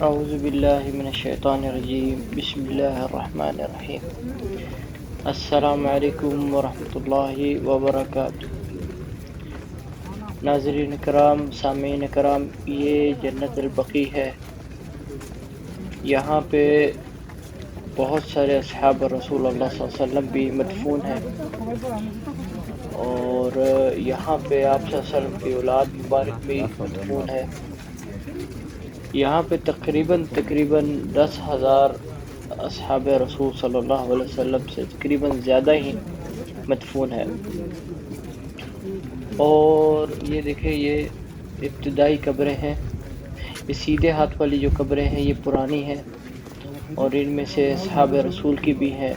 اعوذ باللہ من الشیطان الرجیم، بسم اللہ الرحمن الرحیم۔ السلام علیکم ورحمۃ اللہ وبرکاتہ۔ ناظرین کرام، سامعین کرام، یہ جنت البقیع ہے۔ یہاں پہ بہت سارے اصحاب رسول اللہ صلی اللہ علیہ وسلم بھی مدفون ہیں، اور یہاں پہ آپ صلی اللہ علیہ وسلم کی اولاد مبارک بھی مدفون ہے۔ یہاں پہ تقریباً 10,000 اصحاب رسول صلی اللہ علیہ وسلم سے تقریباً زیادہ ہی مدفون ہے۔ اور یہ دیکھیں، یہ ابتدائی قبریں ہیں۔ یہ سیدھے ہاتھ والی جو قبریں ہیں یہ پرانی ہیں، اور ان میں سے اصحاب رسول کی بھی ہیں۔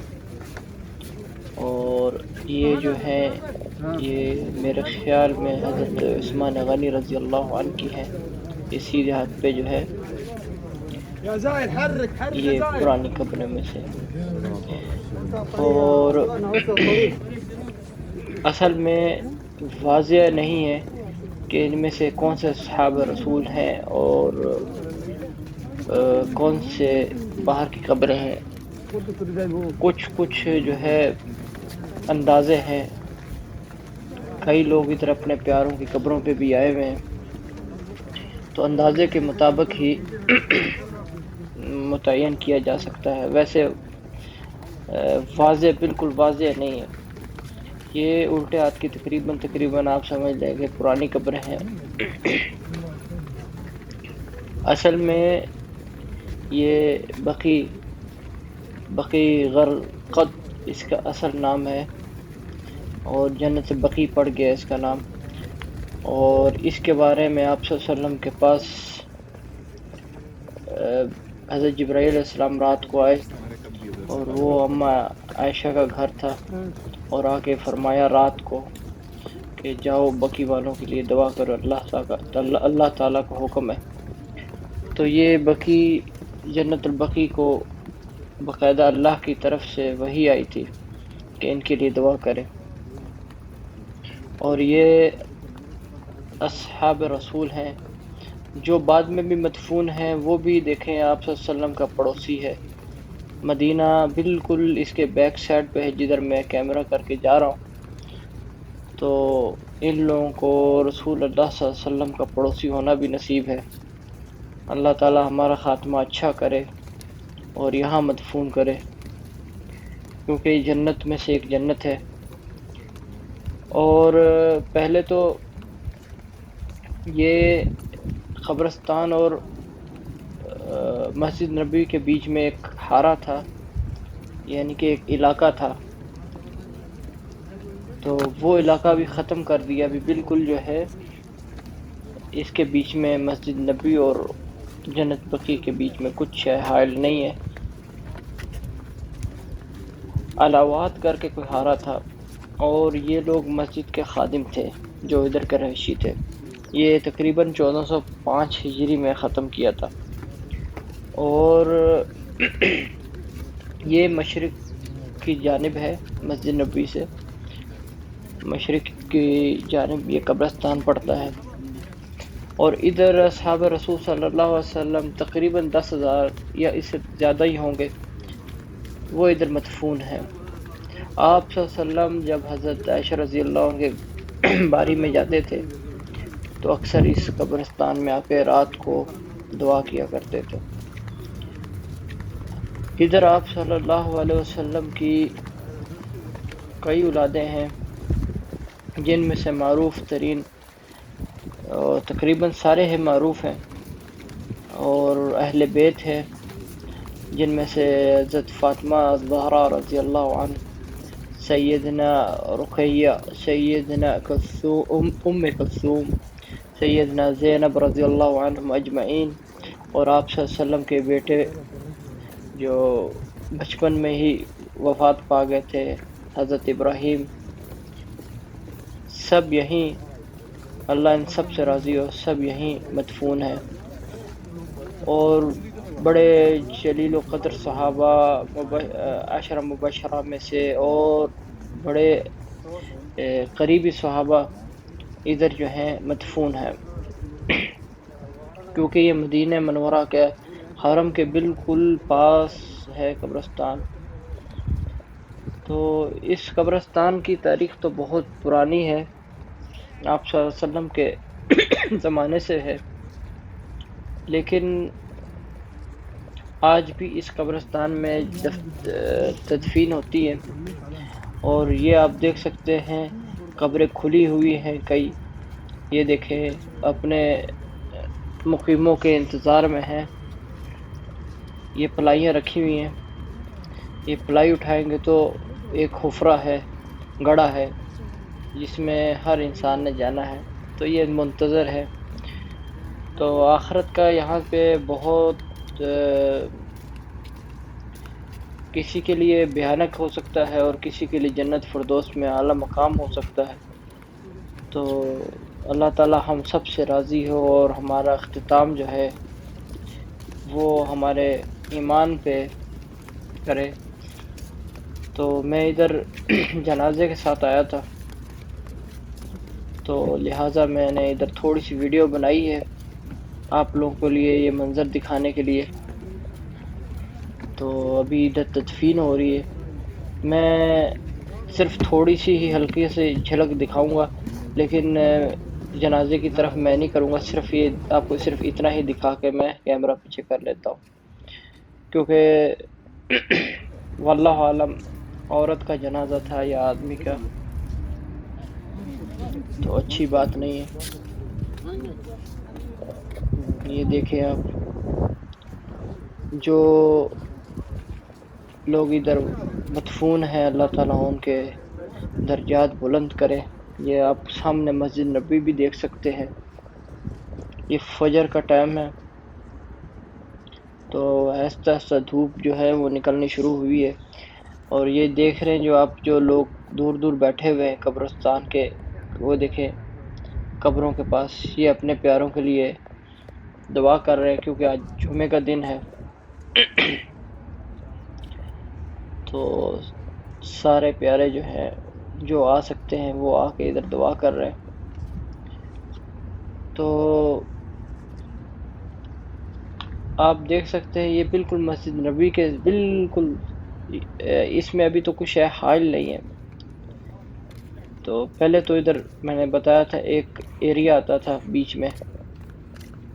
اور یہ جو ہیں، یہ میرے خیال میں حضرت عثمان غنی رضی اللہ عنہ کی ہیں۔ یہ سیدھے ہاتھ پہ جو ہے یہ پرانی قبروں میں سے۔ اور اصل میں واضح نہیں ہے کہ ان میں سے کون سے اصحاب رسول ہیں اور کون سے باہر کی قبریں ہیں۔ کچھ جو ہے اندازے ہیں۔ کئی لوگ ادھر اپنے پیاروں کی قبروں پہ بھی آئے ہوئے ہیں، تو اندازے کے مطابق ہی متعین کیا جا سکتا ہے۔ ویسے بالکل واضح نہیں ہے۔ یہ الٹے ہاتھ کی تقریباً آپ سمجھ لیں کہ پرانی قبریں ہیں۔ اصل میں یہ بقیع غرقد اس کا اصل نام ہے، اور جنت بقیع پڑ گیا اس کا نام۔ اور اس کے بارے میں آپ صلی اللہ علیہ وسلم کے پاس حضرت جبرائیل علیہ السلام رات کو آئے، اور وہ اماں عائشہ کا گھر تھا، اور آ کے فرمایا رات کو کہ جاؤ بقیع والوں کے لیے دعا کرو، اللہ تعالیٰ کا حکم ہے۔ تو یہ بقیع، جنت البقیع کو باقاعدہ اللہ کی طرف سے وحی آئی تھی کہ ان کے لیے دعا کرے۔ اور یہ اصحاب رسول ہیں جو بعد میں بھی مدفون ہیں۔ وہ بھی دیکھیں، آپ صلی اللہ علیہ وسلم کا پڑوسی ہے۔ مدینہ بالکل اس کے بیک سائڈ پہ ہے، جدھر میں کیمرہ کر کے جا رہا ہوں۔ تو ان لوگوں کو رسول اللہ صلی اللہ علیہ وسلم کا پڑوسی ہونا بھی نصیب ہے۔ اللہ تعالی ہمارا خاتمہ اچھا کرے اور یہاں مدفون کرے، کیونکہ یہ جنت میں سے ایک جنت ہے۔ اور پہلے تو یہ قبرستان اور مسجد نبوی کے بیچ میں ایک حارہ تھا، یعنی کہ ایک علاقہ تھا۔ تو وہ علاقہ بھی ختم کر دیا، بھی بالکل جو ہے اس کے بیچ میں مسجد نبوی اور جنت بقیع کے بیچ میں کچھ حائل نہیں ہے۔ علاوات کر کے کوئی حارہ تھا، اور یہ لوگ مسجد کے خادم تھے جو ادھر کے رہائشی تھے۔ یہ تقریباً 1405 ہجری میں ختم کیا تھا۔ اور یہ مشرق کی جانب ہے، مسجد نبوی سے مشرق کی جانب یہ قبرستان پڑتا ہے۔ اور ادھر اصحاب رسول صلی اللہ علیہ وسلم تقریباً 10,000 یا اس سے زیادہ ہی ہوں گے، وہ ادھر مدفون ہیں۔ آپ صلی اللہ علیہ وسلم جب حضرت عائشہ رضی اللہ عنہ کے باری میں جاتے تھے تو اکثر اس قبرستان میں آ کے رات کو دعا کیا کرتے تھے۔ ادھر آپ صلی اللہ علیہ وسلم کی کئی اولادیں ہیں، جن میں سے معروف ترین تقریباً سارے ہیں معروف ہیں، اور اہل بیت ہے، جن میں سے حضرت فاطمہ الزہرا رضی اللہ عنہ، سیدنا رقیہ، سیدنا ام کلثوم، سیدنا زینب رضی اللہ عنہم اجمعین، اور آپ صلی اللہ علیہ وسلم کے بیٹے جو بچپن میں ہی وفات پا گئے تھے، حضرت ابراہیم، سب یہیں، اللہ ان سب سے راضی ہو، سب یہیں مدفون ہیں۔ اور بڑے جلیل و قدر صحابہ، عشرہ مبشرہ میں سے، اور بڑے قریبی صحابہ ادھر جو ہیں مدفون ہیں، کیونکہ یہ مدینہ منورہ کے حرم کے بالکل پاس ہے قبرستان۔ تو اس قبرستان کی تاریخ تو بہت پرانی ہے، آپ صلی اللہ علیہ وسلم کے زمانے سے ہے، لیکن آج بھی اس قبرستان میں تدفین ہوتی ہے۔ اور یہ آپ دیکھ سکتے ہیں قبریں کھلی ہوئی ہیں کئی، یہ دیکھیں اپنے مقیموں کے انتظار میں ہیں۔ یہ پلائیاں رکھی ہوئی ہیں، یہ پلائی اٹھائیں گے تو ایک حفرہ ہے، گڑھا ہے جس میں ہر انسان نے جانا ہے، تو یہ منتظر ہے۔ تو آخرت کا یہاں پہ بہت کسی کے لیے بھیانک ہو سکتا ہے اور کسی کے لیے جنت فردوس میں اعلیٰ مقام ہو سکتا ہے۔ تو اللہ تعالی ہم سب سے راضی ہو اور ہمارا اختتام جو ہے وہ ہمارے ایمان پہ کرے۔ تو میں ادھر جنازے کے ساتھ آیا تھا، تو لہٰذا میں نے ادھر تھوڑی سی ویڈیو بنائی ہے آپ لوگوں کے لیے، یہ منظر دکھانے کے لیے۔ تو ابھی ادھر تدفین ہو رہی ہے، میں صرف تھوڑی سی ہی ہلکی سے جھلک دکھاؤں گا، لیکن جنازے کی طرف میں نہیں کروں گا، صرف یہ آپ کو صرف اتنا ہی دکھا کے میں کیمرہ پیچھے کر لیتا ہوں، کیونکہ واللہ عالم عورت کا جنازہ تھا یا آدمی کا، تو اچھی بات نہیں ہے۔ یہ دیکھیں آپ، جو لوگ ادھر مدفون ہیں اللہ تعالیٰ ان کے درجات بلند کرے۔ یہ آپ سامنے مسجد نبی بھی دیکھ سکتے ہیں، یہ فجر کا ٹائم ہے، تو آہستہ آہستہ دھوپ جو ہے وہ نکلنی شروع ہوئی ہے۔ اور یہ دیکھ رہے ہیں جو آپ جو لوگ دور دور بیٹھے ہوئے ہیں قبرستان کے، وہ دیکھیں قبروں کے پاس، یہ اپنے پیاروں کے لیے دعا کر رہے ہیں، کیونکہ آج جمعے کا دن ہے۔ تو سارے پیارے جو ہیں جو آ سکتے ہیں وہ آ کے ادھر دعا کر رہے ہیں۔ تو آپ دیکھ سکتے ہیں یہ بالکل مسجد نبی کے بالکل، اس میں ابھی تو کچھ حائل نہیں ہے۔ تو پہلے تو ادھر میں نے بتایا تھا ایک ایریا آتا تھا بیچ میں،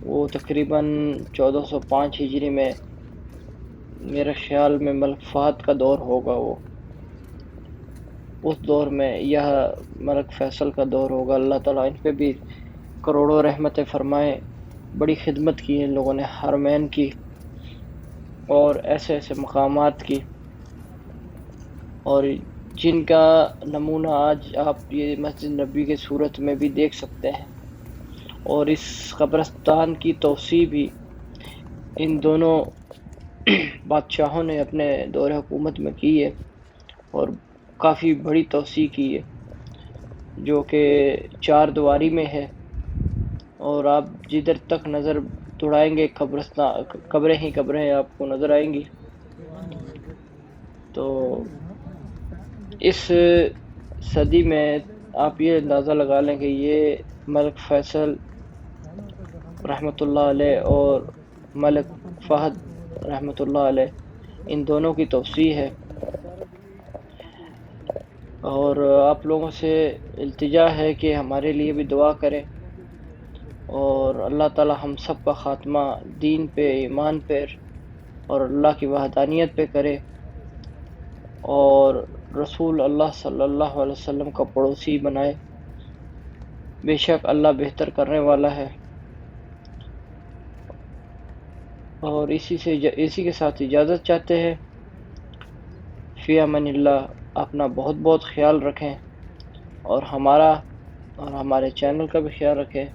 وہ تقریباً 1405 ہجری میں، میرے خیال میں ملک فہد کا دور ہوگا، وہ اس دور میں، یا ملک فیصل کا دور ہوگا۔ اللہ تعالیٰ ان پہ بھی کروڑوں رحمتیں فرمائے، بڑی خدمت کی ان لوگوں نے، حرمین کی اور ایسے ایسے مقامات کی، اور جن کا نمونہ آج آپ یہ مسجد نبی کے صورت میں بھی دیکھ سکتے ہیں۔ اور اس قبرستان کی توسیع بھی ان دونوں بادشاہوں نے اپنے دور حکومت میں کی ہے، اور کافی بڑی توسیع کی ہے، جو کہ 4 دیواری میں ہے، اور آپ جدھر تک نظر دوڑائیں گے قبرستان قبریں ہی قبریں آپ کو نظر آئیں گی۔ تو اس صدی میں آپ یہ اندازہ لگا لیں کہ یہ ملک فیصل رحمۃ اللہ علیہ اور ملک فہد رحمۃ اللہ علیہ، ان دونوں کی توسیع ہے۔ اور آپ لوگوں سے التجا ہے کہ ہمارے لیے بھی دعا کریں، اور اللہ تعالی ہم سب کا خاتمہ دین پہ، ایمان پہ اور اللہ کی وحدانیت پہ کرے، اور رسول اللہ صلی اللہ علیہ وسلم کا پڑوسی بنائے۔ بے شک اللہ بہتر کرنے والا ہے۔ اور اسی کے ساتھ اجازت چاہتے ہیں۔ فی امان اللہ، اپنا بہت بہت خیال رکھیں، اور ہمارا اور ہمارے چینل کا بھی خیال رکھیں۔